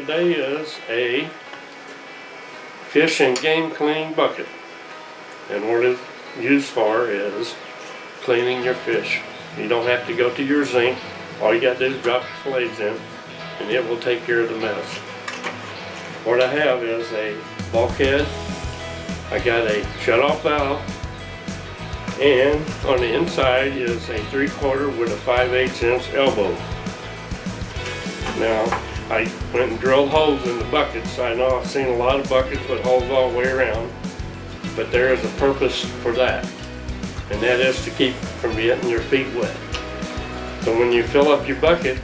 today is a fish and game cleaning bucket. And what it's used for is cleaning your fish. You don't have to go to your zinc. All you got to do is drop your fillets in and it will take care of the mess. What I have is a bulkhead. I got a shut-off valve, and on the inside is a 3/4 with a 5/8 inch elbow. Now, I went and drilled holes in the buckets. I know I've seen a lot of buckets with holes all the way around, but there is a purpose for that, and that is to keep from getting your feet wet. So when you fill up your bucket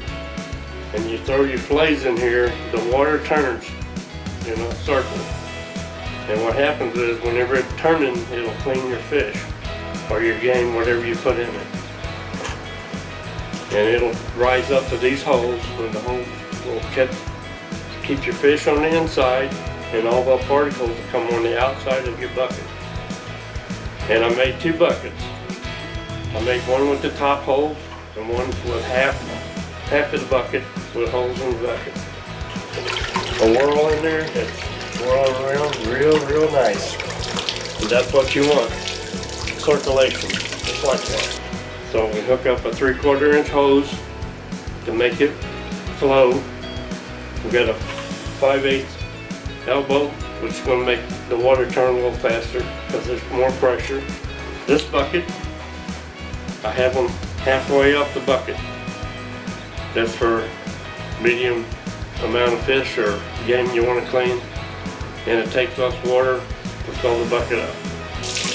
and you throw your fillets in here, the water turns in a circle. And what happens is whenever it's turning, it'll clean your fish or your game, whatever you put in it. And it'll rise up to these holes, and the hole will keep your fish on the inside, and all the particles will come on the outside of your bucket. And I made 2 buckets. I made one with the top holes and one with half of the bucket with holes in the bucket. A whirl in there, it's whirling around real nice. And that's what you want. Circulation, just like that. So we hook up a 3/4 inch hose to make it flow. We got a 5/8 elbow, which is going to make the water turn a little faster because there's more pressure. This bucket, I have them halfway up the bucket. That's for medium amount of fish or game you want to clean, and it takes less water to fill the bucket up.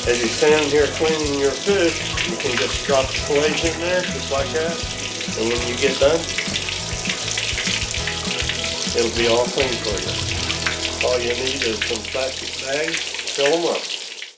As you stand here cleaning your fish, you can just drop the fillets in there just like that, and when you get done, it'll be all clean for you. All you need is some plastic bags, fill them up.